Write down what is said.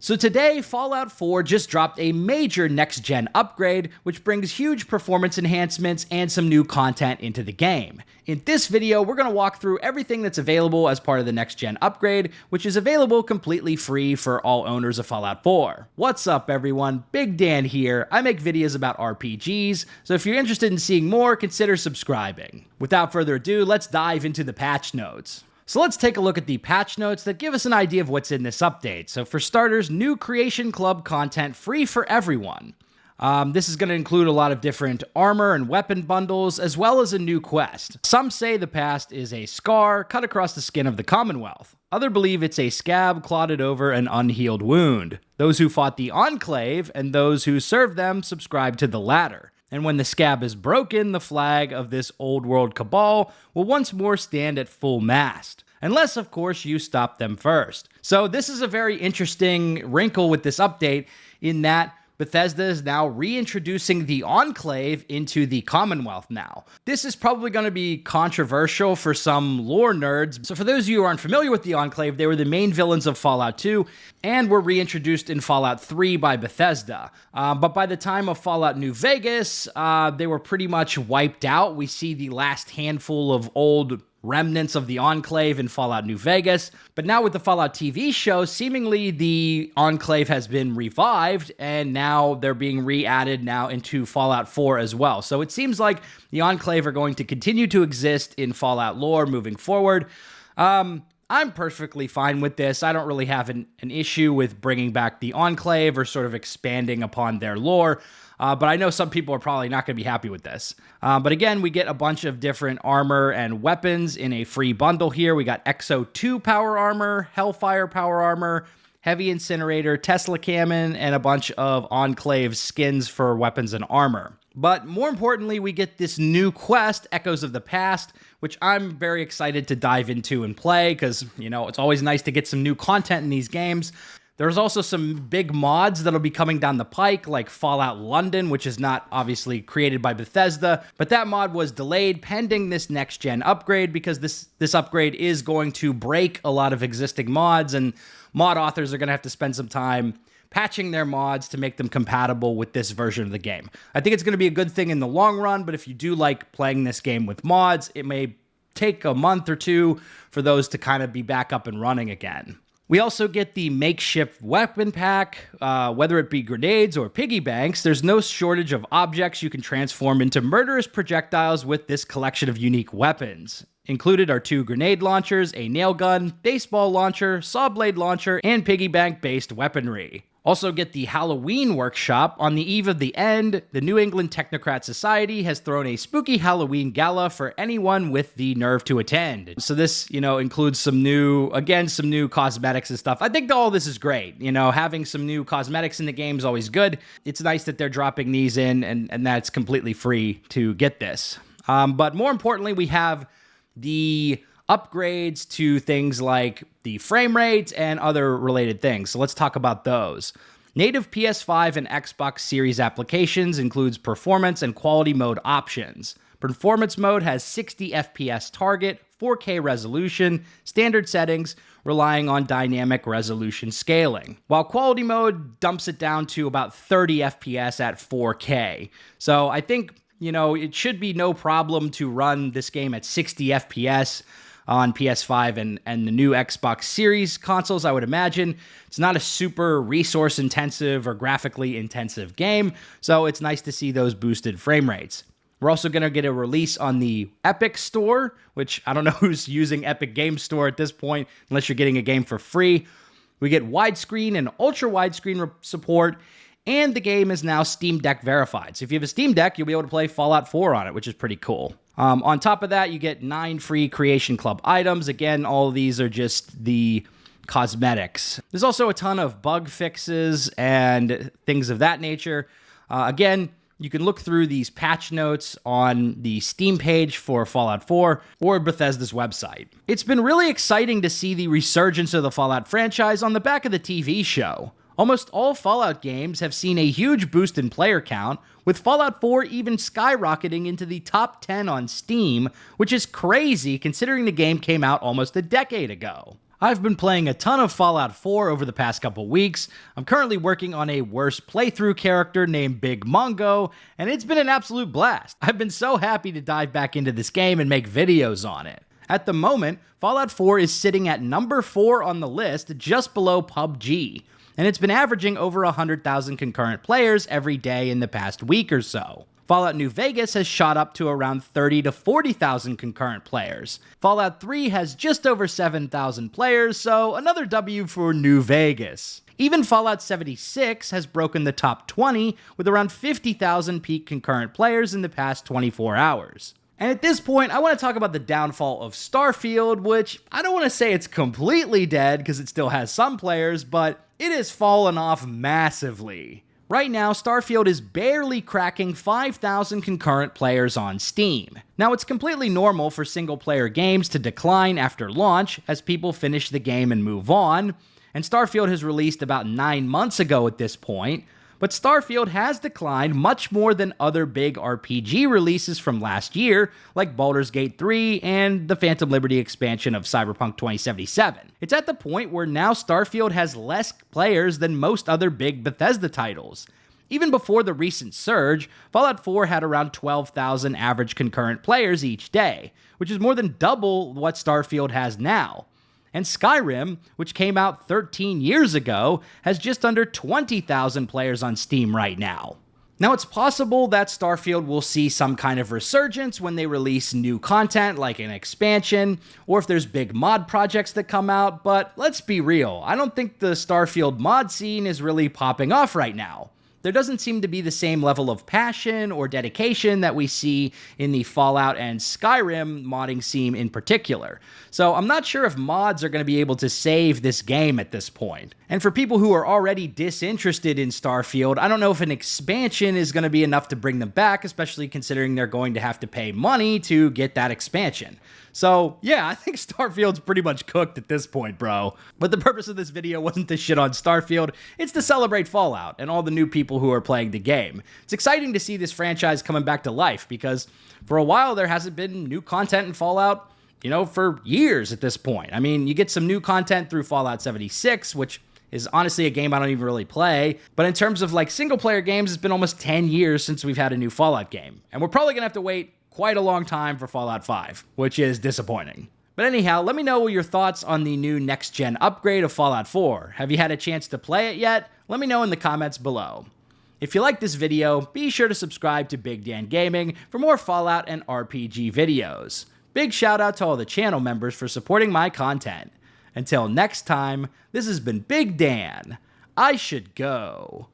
So today, Fallout 4 just dropped a major next-gen upgrade, which brings huge performance enhancements and some new content into the game. In this video, we're going to walk through everything that's available as part of the next-gen upgrade, which is available completely free for all owners of Fallout 4. What's up, everyone? Big Dan here. I make videos about RPGs, so if you're interested in seeing more, consider subscribing. Without further ado, let's dive into the patch notes. So let's take a look at the patch notes that give us an idea of what's in this update. So for starters, new Creation Club content free for everyone. This is going to include a lot of different armor and weapon bundles, as well as a new quest. Some say the past is a scar cut across the skin of the Commonwealth. Others believe it's a scab clotted over an unhealed wound. Those who fought the Enclave and those who served them subscribe to the latter. And when the scab is broken, the flag of this old world cabal will once more stand at full mast. Unless, of course, you stop them first. So this is a very interesting wrinkle with this update in that Bethesda is now reintroducing the Enclave into the Commonwealth now. This is probably going to be controversial for some lore nerds. So for those of you who aren't familiar with the Enclave, they were the main villains of Fallout 2 and were reintroduced in Fallout 3 by Bethesda. But by the time of Fallout New Vegas, they were pretty much wiped out. We see the last handful of old remnants of the Enclave in Fallout New Vegas. But now with the Fallout TV show, seemingly the Enclave has been revived, and now they're being re-added now into Fallout 4 as well. So it seems like the Enclave are going to continue to exist in Fallout lore moving forward. I'm perfectly fine with this. I don't really have an issue with bringing back the Enclave or sort of expanding upon their lore. But I know some people are probably not going to be happy with this. But again, we get a bunch of different armor and weapons in a free bundle here. We got Exo 2 power armor, Hellfire power armor, Heavy Incinerator, Tesla Cannon, and a bunch of Enclave skins for weapons and armor. But more importantly, we get this new quest, Echoes of the Past, which I'm very excited to dive into and play because, you know, it's always nice to get some new content in these games. There's also some big mods that'll be coming down the pike, like Fallout London, which is not obviously created by Bethesda, but that mod was delayed pending this next-gen upgrade because this upgrade is going to break a lot of existing mods, and mod authors are going to have to spend some time patching their mods to make them compatible with this version of the game. I think it's going to be a good thing in the long run, but if you do like playing this game with mods, it may take a month or two for those to kind of be back up and running again. We also get the makeshift weapon pack, whether it be grenades or piggy banks. There's no shortage of objects you can transform into murderous projectiles with this collection of unique weapons. Included are 2 grenade launchers, a nail gun, baseball launcher, saw blade launcher, and piggy bank-based weaponry. Also get the Halloween workshop. On the eve of the end, the New England Technocrat Society has thrown a spooky Halloween gala for anyone with the nerve to attend. So this, includes some new cosmetics and stuff. I think all this is great. Having some new cosmetics in the game is always good. It's nice that they're dropping these in and that's completely free to get this. But more importantly, we have the upgrades to things like the frame rates and other related things. So let's talk about those. Native PS5 and Xbox Series applications includes performance and quality mode options. Performance mode has 60 FPS target, 4K resolution, standard settings, relying on dynamic resolution scaling. While quality mode dumps it down to about 30 FPS at 4K. So I think, it should be no problem to run this game at 60 FPS on PS5 and the new Xbox Series consoles, I would imagine. It's not a super resource-intensive or graphically intensive game, so it's nice to see those boosted frame rates. We're also going to get a release on the Epic Store, which I don't know who's using Epic Game Store at this point, unless you're getting a game for free. We get widescreen and ultra-widescreen support, and the game is now Steam Deck verified. So if you have a Steam Deck, you'll be able to play Fallout 4 on it, which is pretty cool. On top of that, you get 9 free Creation Club items. Again, all of these are just the cosmetics. There's also a ton of bug fixes and things of that nature. Again, you can look through these patch notes on the Steam page for Fallout 4 or Bethesda's website. It's been really exciting to see the resurgence of the Fallout franchise on the back of the TV show. Almost all Fallout games have seen a huge boost in player count, with Fallout 4 even skyrocketing into the top 10 on Steam, which is crazy considering the game came out almost a decade ago. I've been playing a ton of Fallout 4 over the past couple weeks. I'm currently working on a worst playthrough character named Big Mongo, and it's been an absolute blast. I've been so happy to dive back into this game and make videos on it. At the moment, Fallout 4 is sitting at number 4 on the list, just below PUBG, and it's been averaging over 100,000 concurrent players every day in the past week or so. Fallout New Vegas has shot up to around 30 to 40,000 concurrent players. Fallout 3 has just over 7,000 players, so another W for New Vegas. Even Fallout 76 has broken the top 20 with around 50,000 peak concurrent players in the past 24 hours. And at this point, I want to talk about the downfall of Starfield, which I don't want to say it's completely dead because it still has some players, but it has fallen off massively. Right now, Starfield is barely cracking 5,000 concurrent players on Steam. Now, it's completely normal for single-player games to decline after launch as people finish the game and move on, and Starfield has released about 9 months ago at this point, but Starfield has declined much more than other big RPG releases from last year, like Baldur's Gate 3 and the Phantom Liberty expansion of Cyberpunk 2077. It's at the point where now Starfield has less players than most other big Bethesda titles. Even before the recent surge, Fallout 4 had around 12,000 average concurrent players each day, which is more than double what Starfield has now. And Skyrim, which came out 13 years ago, has just under 20,000 players on Steam right now. Now, it's possible that Starfield will see some kind of resurgence when they release new content like an expansion, or if there's big mod projects that come out, but let's be real, I don't think the Starfield mod scene is really popping off right now. There doesn't seem to be the same level of passion or dedication that we see in the Fallout and Skyrim modding scene in particular. So I'm not sure if mods are going to be able to save this game at this point. And for people who are already disinterested in Starfield, I don't know if an expansion is going to be enough to bring them back, especially considering they're going to have to pay money to get that expansion. So, yeah, I think Starfield's pretty much cooked at this point, bro. But the purpose of this video wasn't to shit on Starfield, it's to celebrate Fallout and all the new people who are playing the game. It's exciting to see this franchise coming back to life, because for a while there hasn't been new content in Fallout, for years at this point. I mean, you get some new content through Fallout 76, which is honestly a game I don't even really play. But in terms of single-player games, it's been almost 10 years since we've had a new Fallout game. And we're probably going to have to wait quite a long time for Fallout 5, which is disappointing. But anyhow, let me know your thoughts on the new next-gen upgrade of Fallout 4. Have you had a chance to play it yet? Let me know in the comments below. If you like this video, be sure to subscribe to Big Dan Gaming for more Fallout and RPG videos. Big shout out to all the channel members for supporting my content. Until next time, this has been Big Dan. I should go.